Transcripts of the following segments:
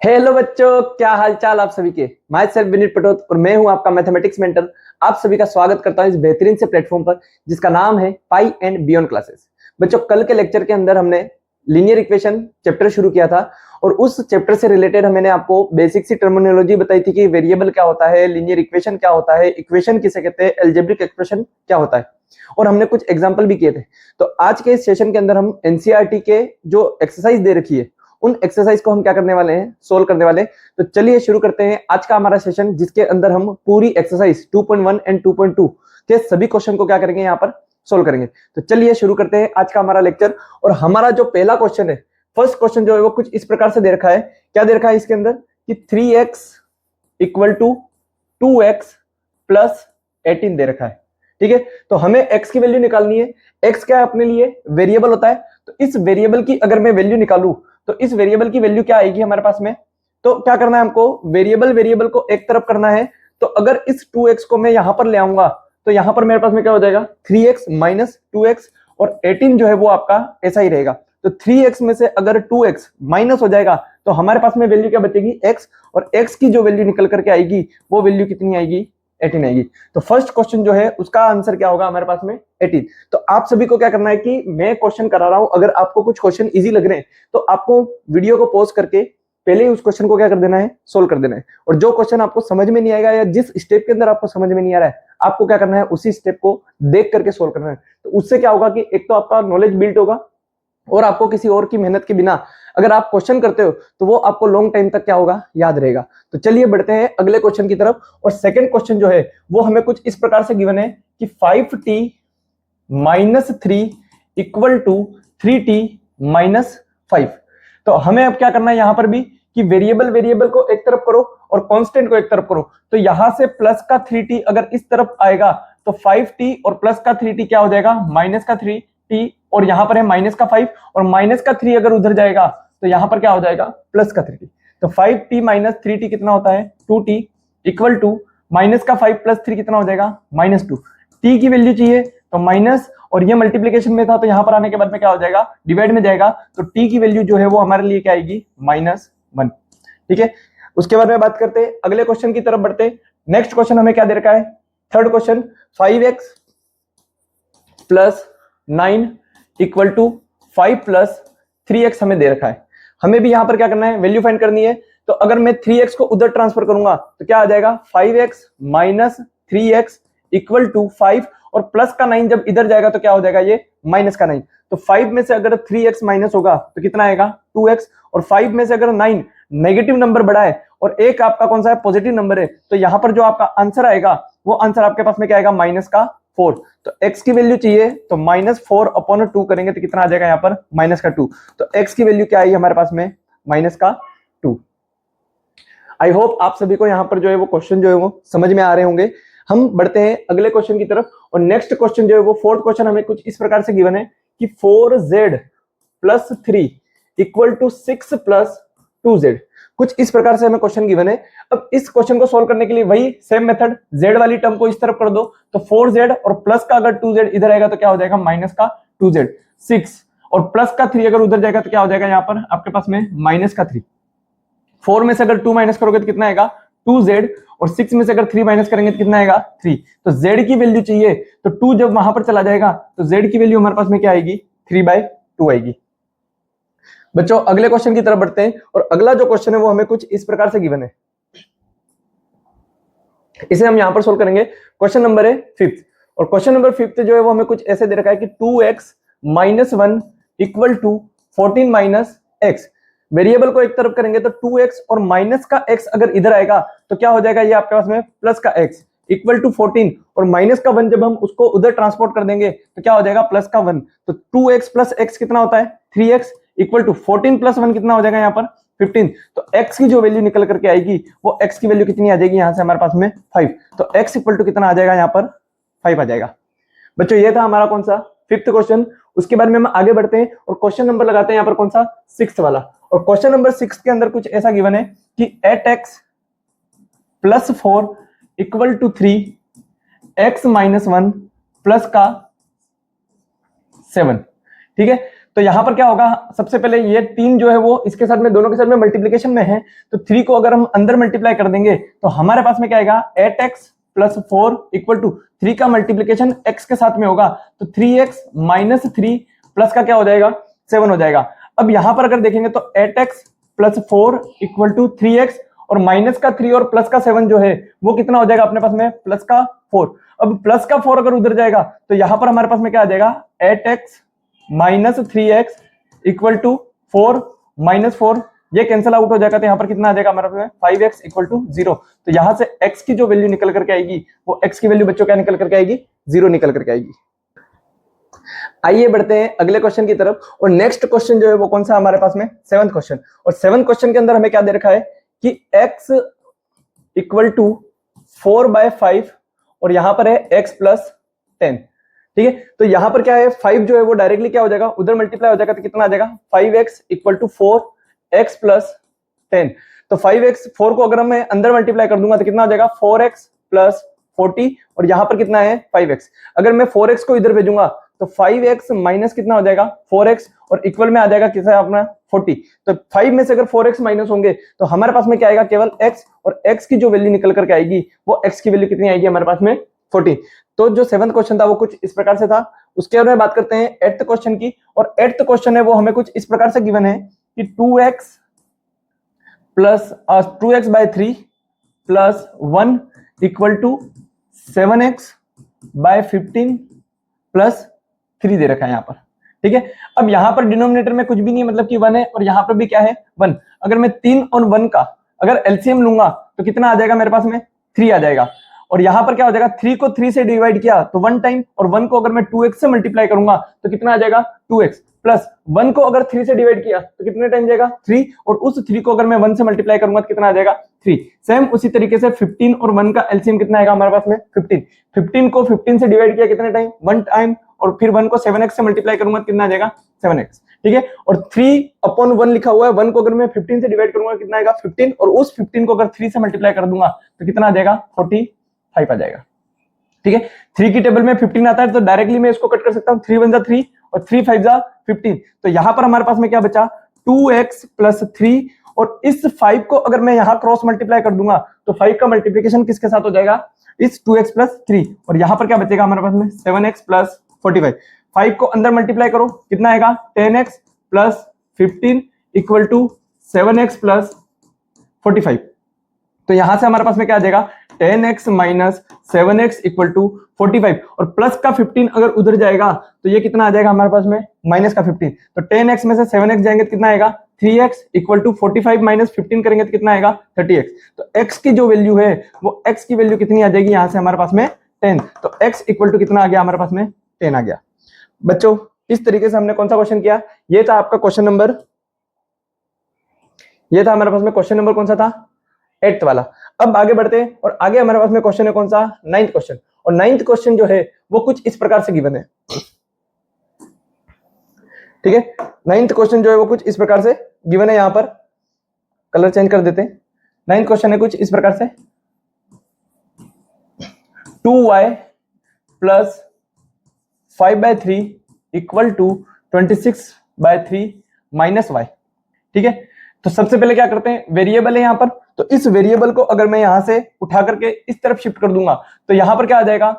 Hello बच्चों, क्या हाल चाल आप सभी के। माय सेल्फ विनीत पटोत और मैं हूं आपका मैथमेटिक्स मेंटर। आप सभी का स्वागत करता हूं इस बेहतरीन से प्लेटफॉर्म पर जिसका नाम है पाई एंड बियॉन्ड क्लासेस। बच्चों, कल के लेक्चर के अंदर हमने लीनियर इक्वेशन चैप्टर शुरू किया था और उस चैप्टर से रिलेटेड मैंने आपको बेसिक सी टर्मिनोलॉजी बताई थी कि वेरिएबल क्या होता है, लीनियर इक्वेशन क्या होता है, इक्वेशन किसे कहते हैं, अलजेब्रिक एक्सप्रेशन क्या होता है, और हमने कुछ एग्जाम्पल भी किए थे। तो आज के इस सेशन के अंदर हम एनसीईआरटी के जो एक्सरसाइज दे रखी है उन एक्सरसाइज को हम क्या करने वाले हैं, सोल्व करने वाले हैं। तो चलिए शुरू करते हैं आज का हमारा सेशन, जिसके अंदर हम पूरी एक्सरसाइज 2.1 एंड 2.2 के सभी क्वेश्चन को क्या करेंगे, यहाँ पर सोल्व करेंगे। तो चलिए शुरू करते हैं आज का हमारा लेक्चर। और हमारा जो पहला क्वेश्चन है, फर्स्ट क्वेश्चन जो है वो कुछ इस प्रकार से दे रखा है। क्या दे रखा है इसके अंदर कि 3x equal to 2x plus 18 दे रखा है। ठीक है, तो हमें x की वैल्यू निकालनी है। x क्या है अपने लिए, वेरिएबल होता है। तो इस वेरिएबल की अगर मैं वैल्यू निकालूं तो इस वेरिएबल की वैल्यू क्या आएगी हमारे पास में। तो क्या करना है हमको, वेरिएबल को एक तरफ करना है। तो अगर इस 2x को मैं यहां पर ले आऊंगा तो यहां पर मेरे पास में क्या हो जाएगा, 3x माइनस 2x, और 18 जो है वो आपका ऐसा ही रहेगा। तो 3x में से अगर 2x माइनस हो जाएगा तो हमारे पास में वैल्यू क्या बचेगी, x, और x की जो वैल्यू निकल करके आएगी वो वैल्यू कितनी आएगी, 18 आएगी। तो फर्स्ट क्वेश्चन जो है उसका आंसर क्या होगा हमारे पास में, 18। तो आप सभी को क्या करना है कि मैं क्वेश्चन करा रहा हूं, अगर आपको कुछ क्वेश्चन इजी लग रहे हैं तो आपको वीडियो को पॉज करके पहले ही उस क्वेश्चन को क्या कर देना है, सोल्व कर देना है। और जो क्वेश्चन आपको समझ में नहीं आएगा या जिस स्टेप के अंदर आपको समझ में नहीं आ रहा है, आपको क्या करना है, उसी स्टेप को देख करके सोल्व करना है। तो उससे क्या होगा कि एक तो आपका नॉलेज बिल्ड होगा और आपको किसी और की मेहनत के बिना अगर आप क्वेश्चन करते हो तो वो आपको लॉन्ग टाइम तक क्या होगा, याद रहेगा। तो चलिए बढ़ते हैं अगले क्वेश्चन की तरफ। और सेकंड क्वेश्चन जो है वो हमें कुछ इस प्रकार से गिवन है कि 5t minus 3 equal to 3t minus 5। तो हमें अब क्या करना है यहां पर भी कि वेरिएबल को एक तरफ करो और कांस्टेंट को एक तरफ करो। तो यहां से प्लस का 3t अगर इस तरफ आएगा तो 5t और प्लस का 3t क्या हो जाएगा, माइनस का 3t, और यहां पर है माइनस का 5, और माइनस का 3 अगर उधर जाएगा तो यहां पर क्या हो जाएगा, प्लस का 3t। तो 5t माइनस 3t कितना होता है, 2t, इक्वल टू माइनस का 5 प्लस 3 कितना हो जाएगा, माइनस 2। t की वैल्यू चाहिए तो माइनस, और ये मल्टीप्लीकेशन में था तो यहां पर आने के बाद में क्या हो जाएगा, डिवाइड में जाएगा। तो t की वैल्यू जो है वो हमारे लिए क्या आएगी, -1। ठीक है, उसके बाद में बात करते हैं अगले क्वेश्चन की तरफ बढ़ते। नेक्स्ट क्वेश्चन हमें क्या दे रखा है, third question, 5x plus 9 equal to 5 plus 3x हमें दे रखा है। हमें भी यहां पर क्या करना है, वैल्यू फाइंड करनी है। तो अगर मैं 3x को उधर ट्रांसफर करूंगा तो क्या आ जाएगा, 5x minus 3x equal to 5, और प्लस का 9 जब इधर जाएगा तो क्या हो जाएगा, ये माइनस का 9। तो 5 में से अगर 3x माइनस होगा तो कितना आएगा, 2x, और 5 में से अगर 9 नेगेटिव नंबर बड़ा है और एक आपका कौन सा है, पॉजिटिव नंबर है, तो यहां पर जो आपका आंसर आएगा वो आंसर आपके पास में क्या आएगा, -4। तो x की वैल्यू चाहिए तो -4/2 करेंगे तो कितना आ जाएगा यहाँ पर, -2। तो x की वैल्यू क्या आई हमारे पास में, -2। आई होप आप सभी को यहाँ पर जो है वो क्वेश्चन जो है वो समझ में आ रहे होंगे। हम बढ़ते हैं अगले क्वेश्चन की तरफ। और नेक्स्ट क्वेश्चन जो है वो फोर्थ क्वेश्चन हमें कुछ इस प्रकार से गिवन है कि 4z plus 3 equal to 6 plus 2z। कुछ इस प्रकार से हमें क्वेश्चन गिवन है। अब इस क्वेश्चन को सोल्व करने के लिए वही सेम मेथड, z वाली टर्म को इस तरफ कर दो। तो 4z और प्लस का अगर 2z इधर आएगा तो क्या हो जाएगा, माइनस का 2z, 6, और प्लस का 3 अगर उधर जाएगा तो क्या हो जाएगा यहाँ पर आपके पास में, माइनस का 3। 4 में से अगर 2 माइनस करोगे तो कितना आएगा, 2z, और 6 में से अगर 3 माइनस करेंगे तो कितना आएगा, 3। तो z की वैल्यू चाहिए तो 2 जब वहां पर चला जाएगा तो z की वैल्यू हमारे पास में क्या आएगी, 3/2 आएगी। बच्चों अगले क्वेश्चन की तरफ बढ़ते हैं। और अगला जो क्वेश्चन है वो हमें कुछ इस प्रकार से गिवन है, इसे हम यहां पर सोल्व करेंगे। क्वेश्चन नंबर है 5th, और क्वेश्चन नंबर 5th जो है वो हमें कुछ ऐसे दे रखा है कि 2x minus 1 equal to 14 minus x। Variable को एक तरफ करेंगे तो 2x और माइनस का x अगर इधर आएगा तो क्या हो जाएगा, ये आपके पास में प्लस का x इक्वल टू 14, और माइनस का 1 जब हम उसको उधर ट्रांसपोर्ट कर देंगे तो क्या हो जाएगा, प्लस का 1। तो 2x प्लस x कितना होता है, 3x, इक्वल टू 14 प्लस 1 कितना हो जाएगा यहाँ पर, 15। तो x की जो वैल्यू निकल करके आएगी वो x की वैल्यू कितनी आ जाएगी यहाँ से हमारे पास में, 5। तो x इक्वल टू कितना आ जाएगा यहाँ पर, 5 आ जाएगा। बच्चों ये था हमारा कौन सा, 5th क्वेश्चन। उसके बाद में हम आगे बढ़ते हैं और क्वेश्चन नंबर लगाते हैं यहाँ पर कौन सा, 6th वाला। और क्वेश्चन नंबर 6 के अंदर कुछ ऐसा गिवन है कि 8x plus 4 equal to 3, x minus 1 plus का 7। ठीक है, तो यहाँ पर क्या होगा, सबसे पहले ये 3 जो है वो इसके साथ में, दोनों के साथ में मल्टीप्लीकेशन में है, तो 3 को अगर हम अंदर मल्टीप्लाई कर देंगे तो हमारे पास में क्या आएगा, 8x प्लस 4 इक्वल टू 3 का मल्टीप्लीकेशन x के साथ में होगा, तो 3x माइनस 3 प्लस का क्या हो जाएगा, 7 हो जाएगा। अब यहाँ पर अगर देखेंगे तो 8x plus 4 equal to 3x और माइनस का 3 और प्लस का 7 जो है वो कितना हो जाएगा अपने पास में, प्लस का 4। अब प्लस का 4 अगर उधर जाएगा तो यहाँ पर हमारे पास में क्या आ जाएगा, 8x minus 3x equal to 4 minus 4, ये कैंसिल आउट हो जाएगा, तो यहाँ पर कितना आ जाएगा हमारे पास में, 5x इक्वल टू 0। तो यहाँ से x की जो वैल्यू निकल करके आएगी वो x की वैल्यू बच्चों क्या निकल करके आएगी, 0 निकल करके आएगी। आइए बढ़ते हैं अगले क्वेश्चन की तरफ, और नेक्स्ट क्वेश्चन जो है वो कौन सा हमारे पास में, 7th क्वेश्चन। और 7th क्वेश्चन के अंदर हमें क्या दे रखा है कि x इक्वल टू 4/5 और यहां पर है x प्लस 10, ठीक है। तो यहां पर क्या है, 5 जो है वो डायरेक्टली क्या हो जाएगा, उधर मल्टीप्लाई हो जाएगा, तो कितना आ जाएगा, 5x equal to 4x plus 10। तो 5x 4 को अगर मैं अंदर मल्टीप्लाई कर दूंगा तो कितना आ जाएगा, 4x प्लस 40, और यहां पर कितना है 5x। अगर मैं 4x को इधर भेजूंगा तो 5x माइनस कितना हो जाएगा, 4x, और इक्वल में आ जाएगा कितना अपना 40। तो 5 में से अगर 4x माइनस होंगे तो हमारे पास में क्या आएगा, केवल x, और x की जो वैल्यू निकल करके आएगी वो x की वैल्यू कितनी आएगी हमारे पास में, 40। तो जो 7th क्वेश्चन था वो कुछ इस प्रकार से था। उसके बाद में बात करते हैं 8th क्वेश्चन की, और 8th क्वेश्चन है वो हमें कुछ इस प्रकार से गिवन है कि 2x plus 2x by 3 plus 1 equal to 7x by 15 plus 3 दे रखा है यहाँ पर, ठीक है। अब यहाँ पर डिनोमिनेटर में कुछ भी नहीं है, मतलब कि 1 है, और यहाँ पर भी क्या है 1। अगर मैं 3 और 1 का अगर एलसीएम लूंगा तो कितना आ जाएगा मेरे पास में, 3 आ जाएगा। और यहाँ पर क्या हो जाएगा, 3 को 3 से डिवाइड किया तो 1 टाइम, और 1 को अगर मैं 2x से मल्टीप्लाई करूंगा तो कितना आ जाएगा, 2x, प्लस 1 को अगर 3 से डिवाइड किया तो कितने टाइम जाएगा, 3, और उस 3 को अगर मैं 1 से मल्टीप्लाई करूंगा तो कितना आ जाएगा, 3। सेम उसी तरीके से 15 और 1 का एलसीएम कितना आएगा हमारे पास में, 15। 15 को 15 से डिवाइड किया कितने टाइम, 1 टाइम, और फिर 1 को 7x से मल्टीप्लाई करूंगा तो कितना आ जाएगा, 7x, ठीक है। और 3/1 लिखा हुआ है, 1 को अगर मैं 15 से डिवाइड करूंगा कितना आएगा, 15, और उस 15 को अगर 3 से मल्टीप्लाई कर दूंगा तो कितना आ जाएगा, 45 आ जाएगा, ठीक है। 3 की टेबल में 15 आता है तो डायरेक्टली मैं इसको कट कर सकता हूं, 3 1 जा 3 और 3 5 जा 15। तो यहां पर हमारे पास में क्या बचा, 2x प्लस 3, और इस 5 को अगर मैं यहां क्रॉस मल्टीप्लाई कर दूंगा तो 5 का मल्टीप्लिकेशन किसके साथ हो जाएगा, इस 2x प्लस 3, और यहां पर क्या बचेगा हमारे पास में, 7x प्लस 45। 5 को अंदर मल्टीप्लाई करो कितना आएगा, 10x plus 15 equal to 7x plus 45। तो यहां से हमारे पास में क्या आ जाएगा, 10x minus 7x equal to 45, और प्लस का 15 अगर उधर जाएगा तो ये कितना आ जाएगा हमारे पास में, माइनस का 15। तो 10x में से 7x जाएंगे तो कितना आएगा, 3x इक्वल टू 45 माइनस 15 करेंगे तो कितना आएगा, 30x। तो x की जो वैल्यू है वो x की वैल्यू कितनी आ जाएगी यहां से हमारे पास में, 10। तो x इक्वल टू कितना आ गया हमारे पास में, 10 आ गया। बच्चों इस तरीके से हमने कौन सा क्वेश्चन किया, ये था आपका क्वेश्चन नंबर, ये था हमारे पास में क्वेश्चन नंबर कौन सा था, 8th वाला। अब आगे बढ़ते हैं, और आगे हमारे पास में क्वेश्चन है कौन सा, 9th क्वेश्चन। और 9th क्वेश्चन जो है वो कुछ इस प्रकार से गिवन है, ठीक है। 9th क्वेश्चन जो है वो कुछ इस प्रकार से गिवन है, यहां पर कलर चेंज कर देते हैं। 9th क्वेश्चन है कुछ इस प्रकार से, 2y plus 5/3 equal to 26/3 minus y, ठीक है। तो सबसे पहले क्या करते हैं, वेरिएबल है यहां पर, तो इस वेरिएबल को अगर मैं यहां से उठा करके इस तरफ शिफ्ट कर दूंगा तो यहां पर क्या आ जाएगा,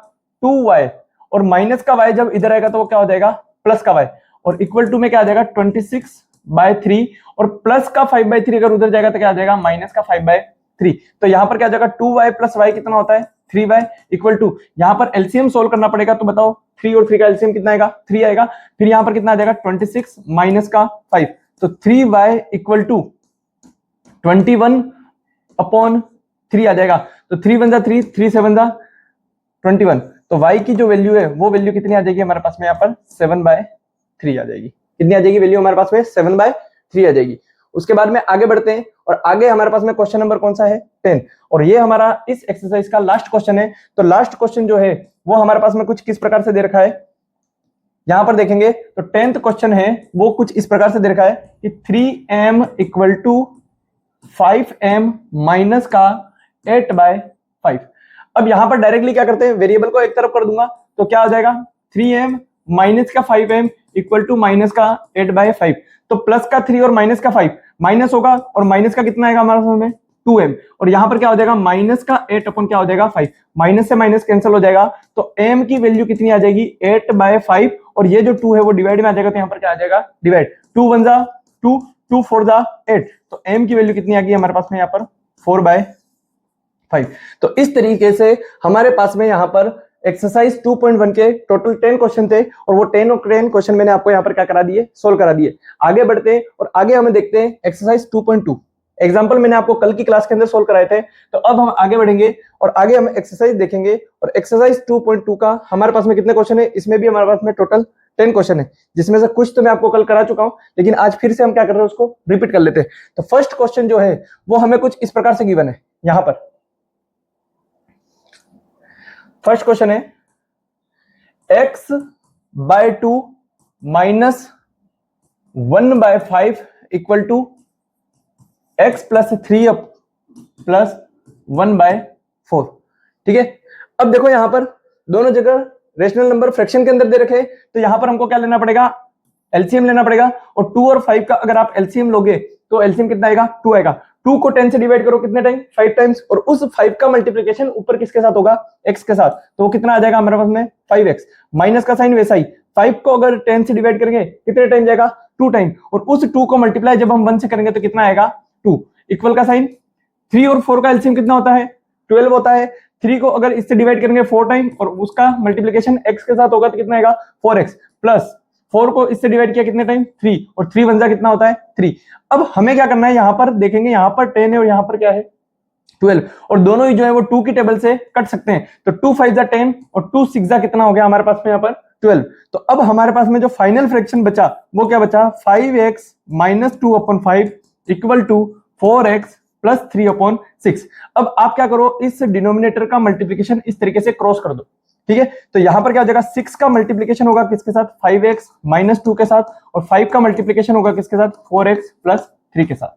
2y, और माइनस का y जब इधर आएगा तो वो क्या हो जाएगा, प्लस का y, और इक्वल टू में क्या आ जाएगा, 26/3, और प्लस का 5/3 अगर उधर जाएगा तो क्या आ जाएगा, माइनस का 5/3। तो यहां पर क्या आ जाएगा, 2y प्लस y कितना होता है, 3y, इक्वल टू यहां पर एलसीएम सोल्व करना पड़ेगा, तो बताओ 3 और 3 का एलसीएम कितना आएगा, 3 आएगा। फिर यहां पर कितना आ जाएगा, 26 माइनस का 5, तो 3y इक्वल टू 21/3 आ जाएगा। तो 3 1 जा 3, 3 7 जा 21। तो y की जो वैल्यू है वो वैल्यू कितनी आ जाएगी हमारे पास में, यहाँ पर 7/3 आ जाएगी। कितनी आ जाएगी वैल्यू हमारे पास में, 7/3 आ जाएगी। उसके बाद में आगे बढ़ते हैं, और आगे हमारे पास में क्वेश्चन नंबर कौन सा है, 10, और ये हमारा इस एक्सरसाइज का लास्ट क्वेश्चन है। तो लास्ट क्वेश्चन जो है वो हमारे पास में कुछ किस प्रकार से दे रखा है, यहां पर देखेंगे तो 10th क्वेश्चन है वो कुछ इस प्रकार से दे रखा है कि 3m equal to 5m minus का 8/5। अब यहां पर डायरेक्टली क्या करते हैं, वेरिएबल को एक तरफ कर दूंगा तो क्या आ जाएगा, 3m माइनस का 5m इक्वल टू माइनस का 8/5। तो प्लस का 3 और माइनस का 5 माइनस होगा, और माइनस का कितना आएगा हमारे में 2m, और यहां पर क्या हो जाएगा माइनस का 8 अपन क्या हो जाएगा 5, माइनस से माइनस कैंसिल हो जाएगा, तो m की वैल्यू कितनी आ जाएगी 8/5, और ये जो 2 है वो डिवाइड में आ जाएगा, तो यहां पर क्या आ जाएगा डिवाइड, 2 1 जा 2, 2 4 जा 8, तो m की वैल्यू कितनी आ गई हमारे पास में यहाँ पर 4/5। तो इस तरीके से हमारे पास में यहाँ पर एक्सरसाइज 2.1 के टोटल 10 क्वेश्चन थे, और वो 10 और 10 क्वेश्चन मैंने आपको यहाँ पर क्या करा दिए, सोल्व करा दिए। आगे बढ़ते हैं और आगे हमें देखते हैं एक्सरसाइज 2.2। एग्जाम्पल मैंने आपको कल की क्लास के अंदर सोल्व कराए थे, तो अब हम आगे बढ़ेंगे और आगे हम एक्सरसाइज देखेंगे। और एक्सरसाइज 2.2 का हमारे पास में कितने क्वेश्चन है, इसमें भी हमारे पास में टोटल 10 क्वेश्चन है, जिसमें से कुछ तो मैं आपको कल करा चुका हूं, लेकिन आज फिर से हम क्या कर रहे हैं उसको रिपीट कर लेते हैं। तो फर्स्ट क्वेश्चन जो है वो हमें कुछ इस प्रकार से गिवन है। यहां पर फर्स्ट क्वेश्चन है x/2 minus 1/5 equal to x plus 3 plus 1/4। ठीक है, अब देखो यहां पर दोनों जगह रेशनल नंबर फ्रैक्शन के अंदर दे रखे, तो यहां पर हमको क्या लेना पड़ेगा, एलसीएम लेना पड़ेगा। और 2 और 5 का अगर आप एलसीएम लोगे तो एलसीएम कितना आएगा 2 आएगा। 2 को 10 से डिवाइड करो कितने टाइम 5 टाइम्स, और उस 5 का मल्टीप्लिकेशन ऊपर किसके साथ होगा x के साथ, तो वो कितना आ जाएगा हमारे पास में 5x। माइनस का साइन वैसा ही, 5 को अगर 10 से डिवाइड करेंगे कितने टाइम जाएगा 2 टाइम, और उस 2 को मल्टीप्लाई जब हम 1 से करेंगे तो कितना आएगा 2। इक्वल का साइन, 3 और 4 का एलसीएम कितना होता है 12 होता है। 3 को अगर इससे डिवाइड करेंगे 4 टाइम और उसका मल्टीप्लिकेशन x के साथ होगा तो कितना आएगा 4x, प्लस 4 को इससे डिवाइड किया कितने टाइम 3, और 3 1 जा कितना होता है 3। अब हमें क्या करना है, यहां पर देखेंगे यहां पर 10 है और यहां पर क्या है 12, और दोनों ही जो है वो 2 की टेबल से कट सकते हैं। तो 2 5 जा 10 और 2 6 जा कितना हो गया हमारे पास में यहाँ पर 12। तो अब हमारे पास में जो फाइनल फ्रैक्शन बचा वो क्या बचा 5x minus 2/5 equal to 4x plus 3/6। अब आप क्या करो, इस डिनोमिनेटर का मल्टीप्लिकेशन इस तरीके से क्रॉस कर दो। ठीक है, तो यहां पर क्या हो जाएगा 6 का मल्टीप्लिकेशन होगा किसके साथ 5x माइनस 2 के साथ, और 5 का मल्टीप्लिकेशन होगा किसके साथ 4x प्लस 3 के साथ।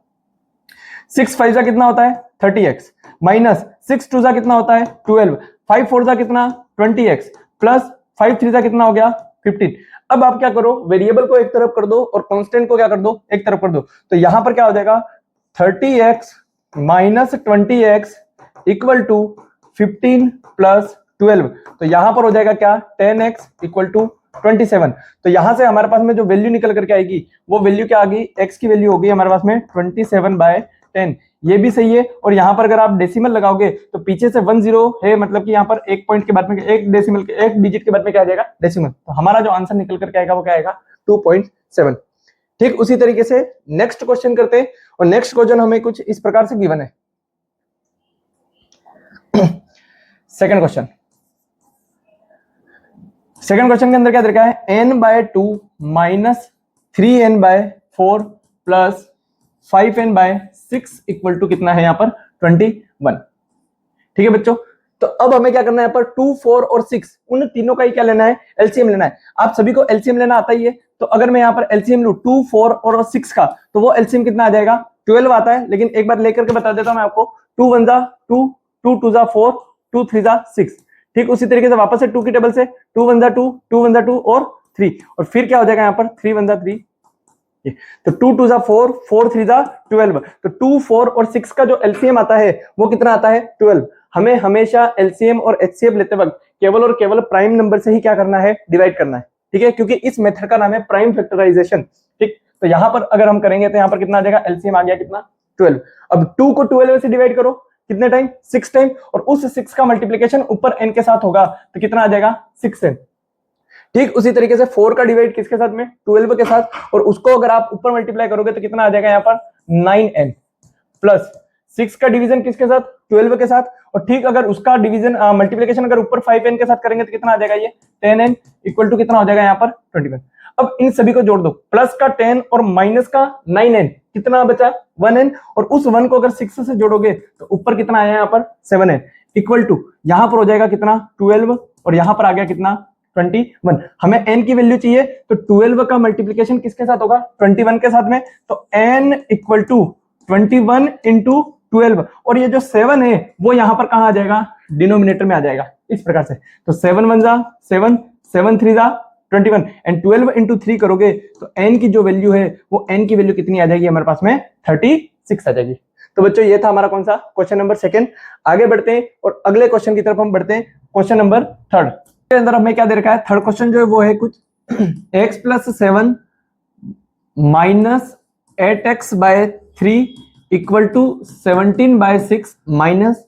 6 5 जा कितना होता है 30x, माइनस 6 2 जा कितना होता है 12, 5 4 जा कितना 20x, प्लस 5 3 जा कितना हो गया 15। अब आप क्या करो, वेरिएबल को एक तरफ कर दो और कांस्टेंट को क्या कर दो एक तरफ कर दो। तो यहां पर क्या हो जाएगा 30x minus 20x equal to 15 plus 12। तो यहां पर हो जाएगा क्या 10x इक्वल टू 27। तो यहां से हमारे पास में जो वैल्यू निकल करके आएगी वो वैल्यू क्या आ गई, x की वैल्यू हो गई हमारे पास में 27/10। ये भी सही है, और यहां पर अगर आप डेसिमल लगाओगे तो पीछे से 1 0 है, मतलब कि यहां पर एक पॉइंट के बाद में एक डेसिमल के एक डिजिट के बाद में क्या आ जाएगा डेसिमल। तो हमारा जो आंसर निकल करके आएगा वो क्या आएगा 2.7। ठीक उसी तरीके से नेक्स्ट क्वेश्चन करते हैं, और नेक्स्ट क्वेश्चन हमें कुछ इस प्रकार से गिवन है। सेकंड क्वेश्चन के अंदर क्या दे रखा है n/2 minus 3n/4 plus 5n/6 equal to कितना है यहाँ पर 21। ठीक है बच्चों, तो अब हमें क्या करना है यहाँ पर 2 4 और 6 उन तीनों का ही क्या लेना है एलसीएम लेना है। आप सभी को एलसीएम लेना आता ही है, तो अगर मैं यहाँ पर एलसीएम लूं 2 4 और 6 का, तो वो एलसीएम कितना आ जाएगा 12 आता है। लेकिन एक बार लेकर के बता देता हूं मैं आपको, 2 1 जा 2, 2 2 जा 4, 2 3 जा 6। ठीक उसी तरीके से वापस से 2 की टेबल से 2 1 जा 2, 2 1 जा 2 और 3, और फिर क्या हो जाएगा यहाँ पर 3 1 जा 3, तो 2 2 जा 4, 4 3 जा 12। तो 2 4 और 6 का जो एलसीएम आता है वो कितना आता है 12। हमें हमेशा एलसीएम और एचसीएफ लेते वक्त केवल और केवल प्राइम नंबर से ही क्या करना है डिवाइड करना है। ठीक है, क्योंकि इस मेथड का नाम है प्राइम फैक्टराइजेशन। ठीक, तो यहां पर अगर हम करेंगे तो यहां पर कितना आ जाएगा एलसीएम आ गया कितना 12। अब 2 को 12 से डिवाइड करो कितने टाइम 6 टाइम, और उस 6 का मल्टीप्लिकेशन ऊपर n के साथ होगा तो कितना आ जाएगा 6n। ठीक उसी तरीके से 4 का डिवाइड किसके साथ में 12 के साथ, और उसको अगर आप ऊपर मल्टीप्लाई करोगे तो कितना आ जाएगा यहाँ पर 9n, प्लस 6 का डिवीजन किसके साथ 12 के साथ, और ठीक अगर उसका डिवीजन मल्टीप्लिकेशन अगर ऊपर 5n के साथ करेंगे तो कितना आ जाएगा ये 10n इक्वल टू कितना हो जाएगा यहाँ पर 21। अब इन सभी को जोड़ दो, प्लस का 10 और माइनस का 9n कितना बचा 1n, और उस 1 को अगर 6 से जोड़ोगे तो ऊपर कितना आया यहाँ पर 7n इक्वल टू यहाँ पर हो जाएगा कितना 12, और यहाँ पर आ गया कितना 21। हमें n की वैल्यू चाहिए, तो 12 का मल्टीप्लिकेशन किसके साथ होगा 21 के साथ में, तो n इक्वल टू 21 इंटू 12, और ये जो 7 है वो यहां पर कहां आ जाएगा डिनोमिनेटर में आ जाएगा इस प्रकार से। तो 7 1 जा 7, 7 3 जा 21 एंड 12 इंटू 3 करोगे तो n की जो वैल्यू है वो n की वैल्यू कितनी आ जाएगी हमारे पास में 36 आ जाएगी। तो बच्चों ये था हमारा कौन सा क्वेश्चन नंबर सेकंड। आगे बढ़ते हैं और अगले क्वेश्चन की तरफ हम बढ़ते हैं। क्वेश्चन नंबर थर्ड के अंदर हमें क्या दे रखा है, थर्ड क्वेश्चन जो है वो है कुछ x plus 7 minus 8x by 3 equal to 17 by 6 minus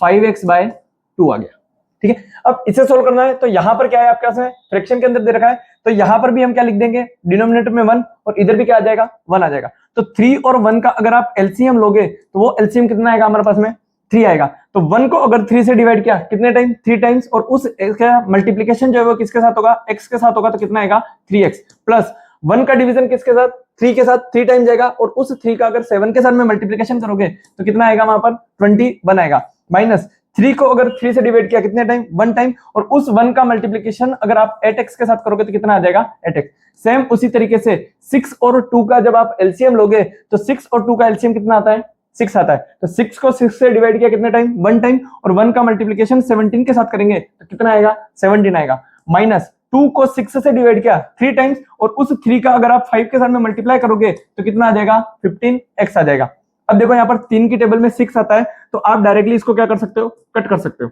5x by 2 आ गया। ठीक है, अब इसे सोल्व करना है तो यहां पर क्या है आपके पास में फ्रैक्शन के अंदर दे रखा है, तो यहां पर भी हम क्या लिख देंगे, डिनोमिनेटर में 1 और इधर भी क्या आ जाएगा 1 आ जाएगा। तो 3 और 1 का अगर आप एलसीएम लोगे तो वो एलसीएम कितना आएगा हमारे पास में 3 आएगा। तो 1 को अगर 3 से डिवाइड किया कितने टाइम 3 टाइम्स, और उस मल्टीप्लीकेशन जो है वो किसके साथ होगा x के साथ होगा, तो कितना आएगा 3x प्लस 1 का डिवीजन किसके साथ 3 के साथ 3 टाइम जाएगा, और उस 3 का अगर 7 के साथ में मल्टीप्लीकेशन करोगे तो कितना आएगा वहां पर 21 आएगा। माइनस 3 को अगर 3 से डिवाइड किया कितने टाइम 1 टाइम, और उस 1 का मल्टीप्लीकेशन अगर आप 8x के साथ करोगे तो कितना आ जाएगा 8x। सेम उसी तरीके से 6 और 2 का जब आप एलसीएम लोगे तो 6 और 2 का एलसीएम कितना आता है 6 आता है। तो 6 को 6 से डिवाइड किया कितने टाइम 1 टाइम, और 1 का मल्टीप्लीकेशन 17 के साथ करेंगे तो कितना आएगा 17 आएगा। माइनस 2 को 6 से डिवाइड किया 3 टाइम्स, और उस 3 का अगर आप 5 के साथ में मल्टीप्लाई करोगे तो कितना आ जाएगा 15x आ जाएगा। अब देखो यहाँ पर 3 की टेबल में 6 आता है, तो आप डायरेक्टली इसको क्या कर सकते हो, कट कर सकते हो।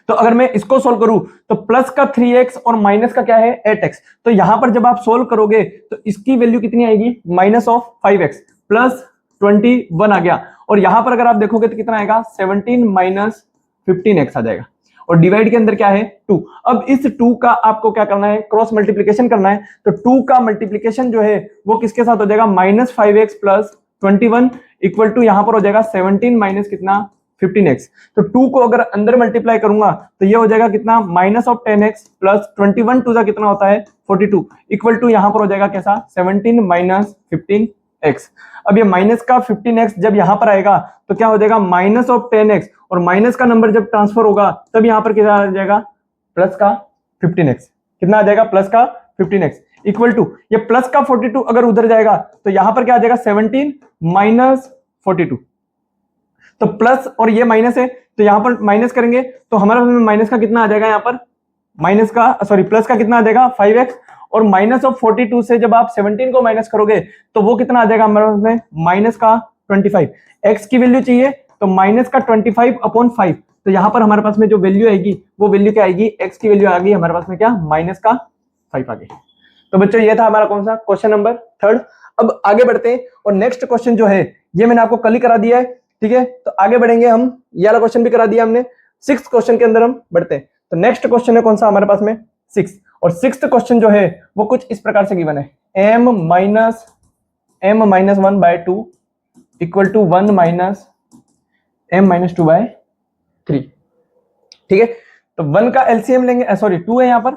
तो अगर मैं इसको सोल्व करूं तो प्लस का 3x और माइनस का क्या है 8x, तो यहां पर जब आप सोल्व करोगे तो इसकी वैल्यू कितनी आएगी माइनस ऑफ 5x प्लस 21 आ गया, और यहां पर अगर आप देखोगे तो कितना आएगा 17 माइनस 15x आ जाएगा, और डिवाइड के अंदर क्या है 2। अब इस 2 का आपको क्या करना है क्रॉस मल्टीप्लीकेशन करना है, तो 2 का मल्टीप्लीकेशन जो है वो किसके साथ हो जाएगा minus 5x plus 21 equal to यहां पर हो जाएगा 17 माइनस कितना 15x। तो 2 को अगर अंदर मल्टीप्लाई करूंगा तो ये हो जाएगा कितना minus of 10x plus 21 to का कितना होता है 42 इक्वल टू यहां पर हो जाएगा कैसा 17 माइनस 15x। अब ये माइनस का 15x जब यहां पर आएगा तो क्या हो जाएगा माइनस ऑफ 10x, और माइनस का नंबर जब ट्रांसफर होगा तब यहां पर कितना आ जाएगा प्लस का 15x। कितना आ जाएगा प्लस का 15x इक्वल टू ये प्लस का 42 अगर उधर जाएगा तो यहां पर क्या आ जाएगा 17 माइनस 42। तो प्लस और ये माइनस है तो यहां पर माइनस करेंगे तो हमारा माइनस का कितना आ जाएगा यहाँ पर माइनस का सॉरी प्लस का कितना आ जाएगा 5x, और माइनस ऑफ 42 से जब आप 17 को माइनस करोगे तो वो कितना आ जाएगा हमारे पास में माइनस का 25। x की वैल्यू चाहिए तो माइनस का 25 अपॉन 5, तो यहां पर हमारे पास में जो वैल्यू आएगी वो वैल्यू क्या आएगी x की वैल्यू आ गई हमारे पास में क्या माइनस का 5 आ गई। तो बच्चों ये था हमारा कौन सा क्वेश्चन नंबर थर्ड। अब आगे बढ़ते हैं और नेक्स्ट क्वेश्चन जो है ये मैंने आपको कल ही करा दिया है, ठीक है। तो आगे बढ़ेंगे हम, ये वाला क्वेश्चन भी करा दिया हमने। 6th क्वेश्चन के अंदर हम बढ़ते हैं। तो नेक्स्ट क्वेश्चन है कौन सा हमारे पास में 6, और 6th क्वेश्चन जो है वो कुछ इस प्रकार से गिवन है m minus 1 by 2 equal to 1 minus m minus 2 by 3। ठीक है, तो 1 का एलसीएम लेंगे, सॉरी 2 है यहाँ पर,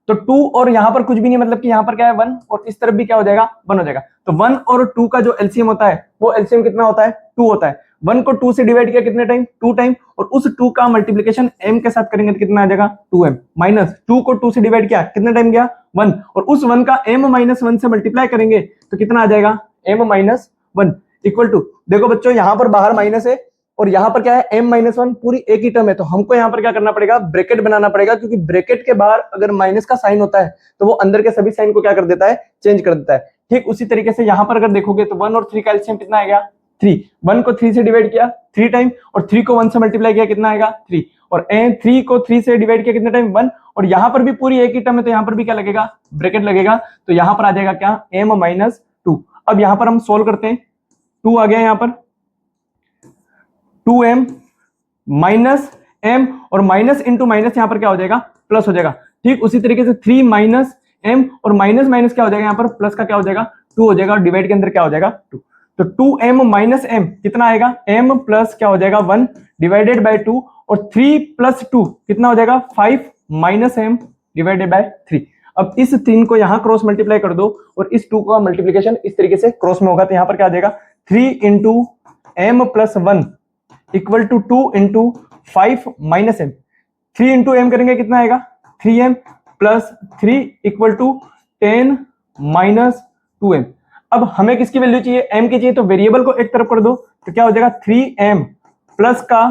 तो 2 और यहाँ पर कुछ भी नहीं, मतलब कि यहाँ पर क्या है 1 और इस तरफ भी क्या हो जाएगा 1 हो जाएगा। तो 1 और 2 का जो एलसीएम होता है वो एलसीएम कितना होता है 2 होता है। 1 को 2 से डिवाइड किया कितने टाइम 2 टाइम, और उस 2 का मल्टीप्लिकेशन m के साथ करेंगे तो कितना आ जाएगा 2m, माइनस 2 को 2 से डिवाइड किया कितने टाइम गया 1, और उस 1 का m माइनस 1 से मल्टीप्लाई करेंगे तो कितना आ जाएगा m माइनस 1 इक्वल टू, देखो बच्चों यहाँ पर बाहर माइनस है और यहाँ पर क्या है m माइनस 1 पूरी एक ही टर्म है, तो हमको यहाँ पर क्या करना पड़ेगा ब्रैकेट बनाना पड़ेगा, क्योंकि ब्रैकेट के बाहर अगर माइनस का साइन होता है तो वो अंदर के सभी साइन को क्या कर देता है चेंज कर देता है। ठीक उसी तरीके से यहाँ पर अगर देखोगे तो 1 और 3 का एलसीएम कितना आएगा 3, 1 को 3 से डिवाइड किया 3 टाइम, और 3 को 1 से मल्टीप्लाई किया कितना आएगा 3, और 3 को 3 से डिवाइड किया कितने टाइम 1, और यहाँ पर भी पूरी एक ही टर्म है तो यहाँ पर भी क्या लगेगा ब्रैकेट लगेगा, तो यहाँ पर आ जाएगा क्या m माइनस 2। अब यहाँ पर हम सोल्व करते हैं, 2 आ गया यहाँ पर 2m माइनस m, और माइनस इंटू माइनस यहाँ पर क्या हो जाएगा प्लस हो जाएगा। ठीक उसी तरीके से 3 माइनस m, और माइनस माइनस क्या हो जाएगा यहाँ पर प्लस का क्या हो जाएगा 2 हो जाएगा, और डिवाइड के अंदर क्या हो जाएगा 2, तो 2m माइनस m कितना आएगा m प्लस क्या हो जाएगा 1 डिवाइडेड बाय 2, और 3 प्लस 2 कितना हो जाएगा 5 माइनस m डिवाइडेड बाय 3। अब इस 3 को यहाँ क्रॉस मल्टीप्लाई कर दो, और इस 2 का मल्टीप्लिकेशन इस तरीके से क्रॉस में होगा, तो यहाँ पर क्या आ जाएगा 3 into m plus 1 equal to 2 into 5 minus m, 3 into m करेंगे कितना आएगा 3m plus 3 equal to 10 minus 2m। अब हमें किसकी वैल्यू चाहिए m की चाहिए, तो वेरिएबल को एक तरफ कर दो तो क्या हो जाएगा 3m प्लस का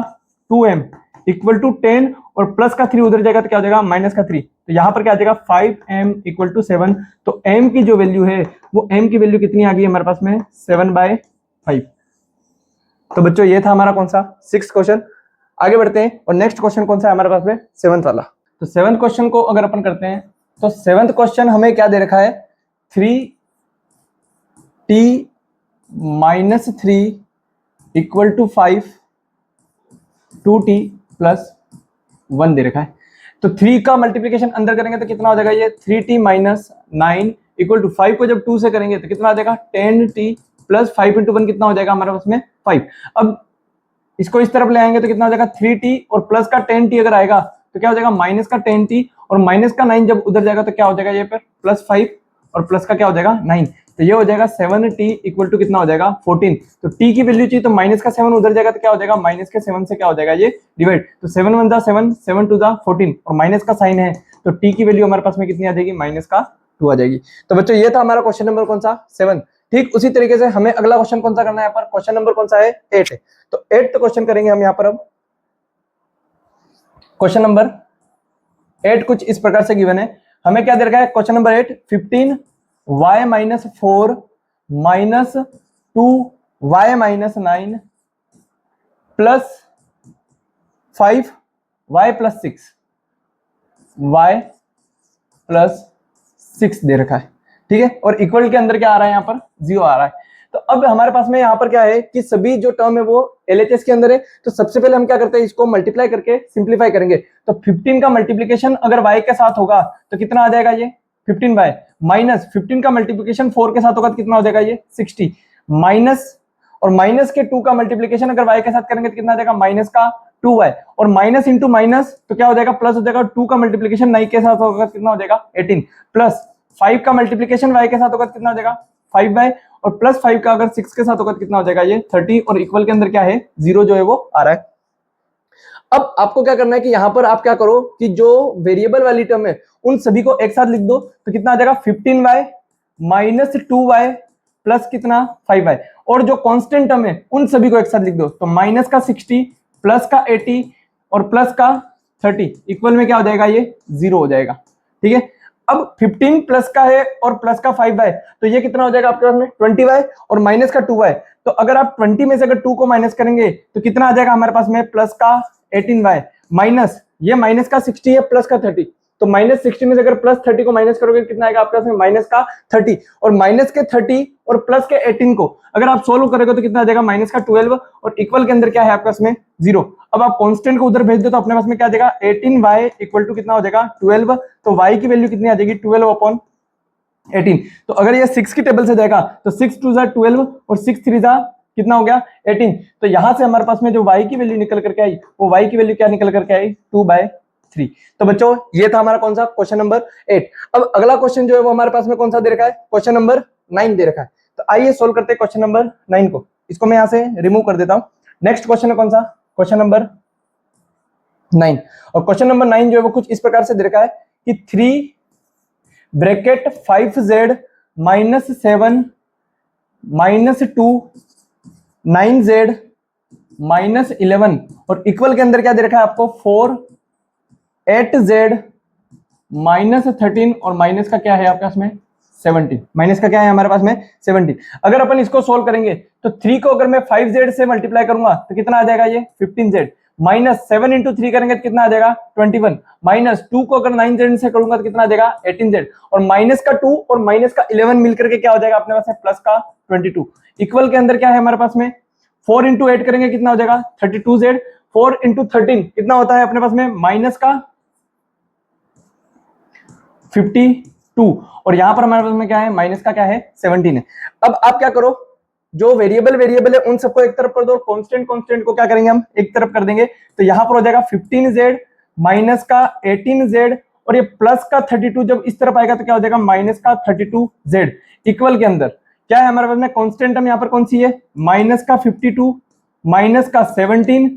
2m इक्वल टू 10, और प्लस का 3 उधर जाएगा तो क्या हो जाएगा माइनस का 3, तो यहाँ पर क्या आ जाएगा 5m इक्वल टू 7। तो m की जो वैल्यू है वो m की वैल्यू कितनी आ गई हमारे पास में 7/5। तो बच्चों ये था हमारा कौन सा 6th क्वेश्चन। आगे बढ़ते हैं और नेक्स्ट क्वेश्चन कौन सा है हमारे पास में 7th वाला। तो 7th क्वेश्चन को अगर अपन करते हैं तो 7th क्वेश्चन हमें क्या दे रखा है 3t - 3 इक्वल टू 5 2t + 1 दे रखा है। तो 3 का मल्टीप्लीकेशन अंदर करेंगे तो कितना हो जाएगा ये 3t - 9 इक्वल टू 5 को जब 2 से करेंगे तो कितना आ जाएगा 10t + 5 × 1 कितना हो जाएगा हमारे पास में 5। अब इसको इस तरफ ले आएंगे तो कितना हो जाएगा 3t और प्लस का 10t अगर आएगा तो क्या हो जाएगा माइनस का 10t और माइनस का 9 जब उधर जाएगा तो क्या हो जाएगा ये पर +5 और प्लस का क्या हो जाएगा 9। तो ये हो जाएगा 7t इक्वल टू कितना हो जाएगा 14। तो t की वैल्यू चाहिए तो माइनस का 7 उधर जाएगा तो क्या हो जाएगा माइनस के 7 से क्या हो जाएगा ये डिवाइड। तो 7 × 1 = 7 7 × 2 = 14 और माइनस का साइन है तो t की वैल्यू हमारे पास में कितनी आ जाएगी -2 आ जाएगी। तो बच्चों ये था हमारा क्वेश्चन नंबर कौन सा 7। ठीक उसी तरीके से हमें अगला क्वेश्चन कौन सा करना है यहाँ पर क्वेश्चन नंबर कौन सा है 8 है। तो 8th क्वेश्चन करेंगे हम यहाँ पर। अब क्वेश्चन नंबर 8 कुछ इस प्रकार से गिवन है। हमें क्या दे रखा है question number 8 15y - 4 - 2y - 9 + 5y + 6 y + 6 दे रखा है। ठीक है और इक्वल के अंदर क्या आ रहा है यहाँ पर 0 आ रहा है। तो अब हमारे पास में यहाँ पर क्या है कि सभी जो टर्म है वो LHS के अंदर है। तो सबसे पहले हम क्या करते हैं इसको मल्टीप्लाई करके सिंप्लीफाई करेंगे। तो 15 का मल्टीप्लीकेशन अगर y के साथ होगा तो कितना आ जाएगा ये 15y माइनस 15 का मल्टीप्लीकेशन 4 के साथ होगा तो कितना हो जाएगा ये 60 माइनस और माइनस के 2 का मल्टीप्लीकेशन अगर y के साथ करेंगे तो कितना आ जाएगा माइनस का 2y और माइनस इंटू माइनस तो क्या हो जाएगा प्लस हो जाएगा। 2 का मल्टीप्लीकेशन y के साथ होगा कितना हो जाएगा 18 प्लस 5 का मल्टीप्लीकेशन y के साथ होगा कितना हो जाएगा 5y और प्लस 5 का अगर 6 के साथ होगा तो कितना हो जाएगा ये 30 और इक्वल के अंदर क्या है 0 जो है वो आ रहा है। अब आपको क्या करना है कि यहां पर आप क्या करो कि जो वेरिएबल वाली टर्म है उन सभी को एक साथ लिख दो। तो कितना आ जाएगा 15y - 2y प्लस कितना 5y और जो कांस्टेंट टर्म है उन सभी को एक साथ लिख दो। तो माइनस का 60 प्लस का 80 और प्लस का 30 इक्वल में क्या हो जाएगा ये 0 हो जाएगा। ठीक है अब 15 प्लस का है और प्लस का 5y तो ये कितना हो जाएगा आपके पास में 20y और माइनस का 2y। तो अगर आप 20 में से अगर 2 को माइनस करेंगे तो कितना आ जाएगा हमारे पास में प्लस का 18y माइनस ये माइनस का 60 है प्लस का 30। तो माइनस 60 में से अगर प्लस 30 को माइनस करोगे कितना आएगा आपके पास में माइनस का 30 और माइनस के 30 और प्लस के 18 को अगर आप सोल्व करोगे तो कितना आ जाएगा माइनस का 12 और इक्वल के अंदर क्या है आपके पास में 0। अब आप कांस्टेंट को उधर भेज दो तो अपने पास में क्या आ जाएगा 18y इक्वल टू कितना हो जाएगा 12। तो y की वैल्यू कितनी आ जाएगी 12/18। तो अगर ये 6 की टेबल से जाएगा तो 6 × 2 = 12 और 6 × 3 = कितना हो गया 18। तो यहां से हमारे पास में जो y की वैल्यू निकल करके आई वो y की वैल्यू क्या निकल करके आई 2/3। तो बच्चों ये था हमारा कौन सा क्वेश्चन नंबर 8। अब अगला क्वेश्चन जो है वो हमारे पास में कौन सा दे रखा है क्वेश्चन नंबर 9 दे रखा है। तो आइए सोल्व करते हैं क्वेश्चन नंबर 9 को। इसको मैं यहां से रिमूव कर देता हूं। नेक्स्ट क्वेश्चन है कौन सा क्वेश्चन नंबर 9 और क्वेश्चन नंबर 9 जो है वो कुछ इस प्रकार से दे रखा है कि 3 ब्रैकेट 5z - 7 - 2 9z - 11 और इक्वल के अंदर क्या दे रखा है आपको 4 8z - 13 और माइनस का क्या है आपके पास में 17। माइनस का क्या है हमारे पास में 17। अगर अपन इसको सोल्व करेंगे तो 3 को अगर मैं 5z से मल्टीप्लाई करूंगा तो कितना आ जाएगा ये 15z माइनस 7 × 3 करेंगे तो कितना आ जाएगा 21 माइनस 2 को अगर 9z से करूंगा तो कितना आ जाएगा 18z और माइनस का 2 और माइनस का 11 मिलकर के क्या हो जाएगा अपने पास में प्लस का 22। इक्वल के अंदर क्या है हमारे पास में 4 × 8 करेंगे कितना हो जाएगा 32z 4 × 13 कितना होता है अपने पास में माइनस का 52 और यहां पर हमारे पास में क्या है माइनस का क्या है 17 है। अब आप क्या करो जो वेरिएबल है उन सबको एक तरफ कर दो और कांस्टेंट को क्या करेंगे हम एक तरफ कर देंगे। तो यहां पर हो जाएगा 15z माइनस का 18z और ये प्लस का 32 जब इस तरफ आएगा तो क्या हो जाएगा माइनस का 32z। इक्वल के अंदर क्या है हमारे पास में कांस्टेंट हम यहाँ पर कौन सी है माइनस का 52 माइनस का 17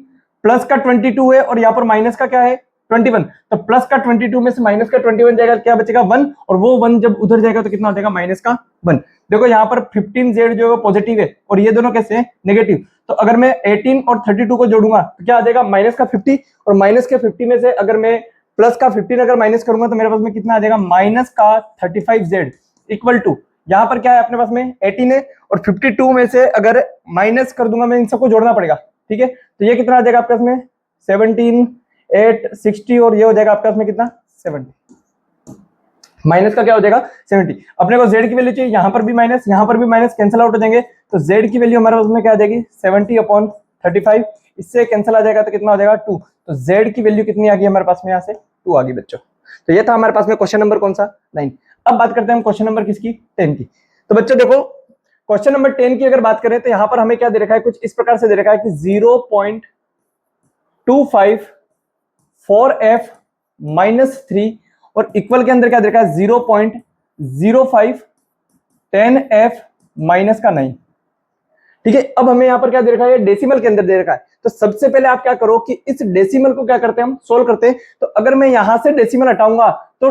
प्लस का 22 है और यहाँ पर माइनस का क्या है 21। तो प्लस का 22 में से माइनस का 21 जाएगा क्या बचेगा 1 और वो 1 जब उधर जाएगा तो कितना हो जाएगा माइनस का 1। देखो यहाँ पर 15z जो है वो पॉजिटिव है और ये दोनों कैसे हैं नेगेटिव। तो अगर मैं 18 और 32 को जोड़ूंगा तो क्या आ जाएगा माइनस का 50 और माइनस के 50 में से अगर मैं प्लस का 15 अगर माइनस करूंगा तो मेरे पास में कितना आ जाएगा, माइनस का 35z इक्वल टू, यहाँ पर क्या है अपने पास में 18 है, और 52 में से अगर माइनस कर दूंगा मैं, इन सबको जोड़ना पड़ेगा, ठीक है। तो ये कितना आ जाएगा आपके पास में 17, 8, 60, और ये हो जाएगा आपके पास में कितना 70, माइनस का क्या हो जाएगा 70। अपने को z की वैल्यू चाहिए, यहाँ पर भी माइनस, यहाँ पर भी माइनस, कैंसिल आउट हो जाएंगे, तो z की वैल्यू हमारे पास में क्या आ जाएगी 70/35, इससे कैंसिल आ जाएगा तो कितना हो जाएगा 2। तो z की वैल्यू कितनी आ गई हमारे पास में, यहाँ से 2 आ गई बच्चों। तो ये था हमारे पास में क्वेश्चन नंबर कौन सा 9। अब बात करते हैं हम क्वेश्चन नंबर किसकी 10 की। तो बच्चों देखो क्वेश्चन नंबर 10 की अगर बात करें तो यहाँ पर हमें क्या दे रखा है, कुछ इस प्रकार से दे रखा है कि 0.25 4f -3 और इक्वल के अंदर क्या दे रखा है 0.05 10f -9, ठीक है। अब हमें यहाँ पर क्या दे रखा है, डेसिमल के अंदर दे रखा है। तो सबसे पहले आप क्या करो कि इस डेसिमल को क्या करते हैं हम सोल्व करते हैं। तो अगर मैं यहां से डेसिमल हटाऊंगा तो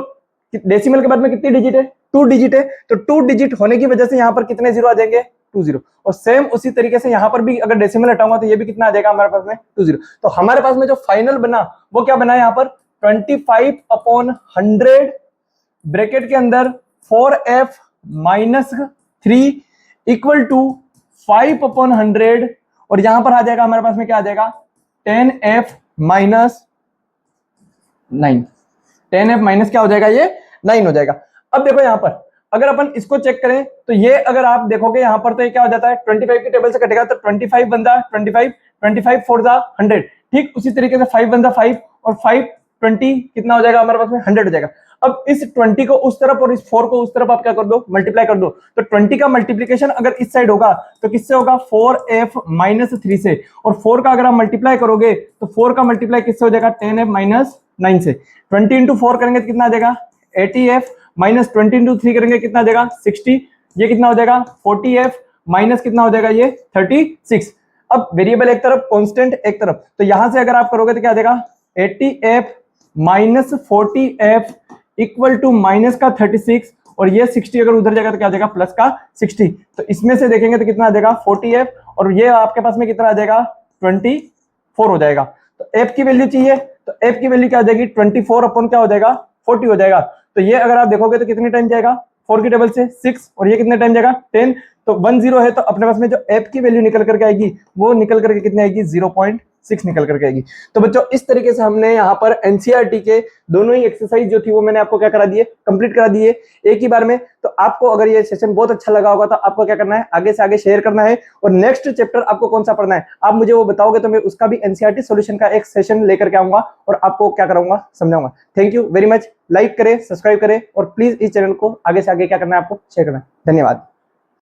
डेसिमल के बाद में कितनी डिजिट है 2 डिजिट है, तो 2 डिजिट होने की वजह से यहाँ पर कितने जीरो आ जाएंगे 2 0, और सेम उसी तरीके से यहाँ पर भी अगर डेसिमल हटाऊंगा तो ये भी कितना आ जाएगा हमारे पास में 2 0। तो हमारे पास में जो फाइनल बना वो क्या बना यहाँ पर 25/100 ब्रैकेट के अंदर 4f -3 इक्वल टू 5/100, और यहां पर आ जाएगा हमारे पास में क्या आ जाएगा 10f -9, 10f माइनस क्या हो जाएगा ये 9 हो जाएगा। अब देखो यहां पर अगर अपन इसको चेक करें तो ये अगर आप देखोगे यहां पर तो ये क्या हो जाता है 25 की टेबल से कटेगा तो 25 बनता 25, 25 4 जा 100, ठीक उसी तरीके से 5 बनता 5 और 5 20 कितना हो जाएगा हमारे पास में 100 हो जाएगा। अब इस 20 को उस तरफ और इस 4 को उस तरफ आप क्या कर दो मल्टीप्लाई कर दो, तो 20 का मल्टीप्लिकेशन अगर इस साइड होगा तो किससे होगा 4f -3 से, और 4 का अगर आप मल्टीप्लाई करोगे तो 4 का मल्टीप्लाई किससे हो जाएगा 10f -9 से। 20 इंटू 4 करेंगे तो कितना आ जाएगा 80f, माइनस 20 इंटू 3 करेंगे कितना आ जाएगा 60, ये कितना हो जाएगा 40f माइनस कितना हो जाएगा ये 36। अब वेरिएबल एक तरफ कांस्टेंट एक तरफ, तो यहां से अगर आप करोगे तो क्या आ जाएगा 80f -40f equal to minus का 36, और ये 60 अगर उधर जाएगा तो क्या आ जाएगा प्लस का 60। तो इसमें से देखेंगे तो कितना आ जाएगा 40f, और ये आपके पास में कितना आ जाएगा 24 हो जाएगा। तो f की वैल्यू चाहिए, तो f की वैल्यू क्या आ जाएगी 24 अपन क्या हो जाएगा 40 हो जाएगा। तो ये अगर आप देखोगे तो कितने टाइम जाएगा 4 की टेबल से 6, और ये कितने टाइम जाएगा 10, तो 1 0 है, तो अपने पास में जो f की वैल्यू निकल करके आएगी वो निकल करके कितनी आएगी 0.6 निकल करके आएगी। तो बच्चों इस तरीके से हमने यहाँ पर एनसीईआरटी के दोनों ही एक्सरसाइज जो थी वो मैंने आपको क्या करा दिए कंप्लीट करा दिए एक ही बार में। तो आपको अगर ये सेशन बहुत अच्छा लगा होगा तो आपको क्या करना है आगे से आगे शेयर करना है, और नेक्स्ट चैप्टर आपको कौन सा पढ़ना है आप मुझे वो बताओगे तो मैं उसका भी एनसीईआरटी सॉल्यूशन का एक सेशन लेकर के आऊंगा और आपको क्या कराऊंगा समझाऊंगा। Thank you very much, like करें, सब्सक्राइब करें, और प्लीज इस चैनल को आगे से आगे क्या करना है आपको शेयर करना है। धन्यवाद।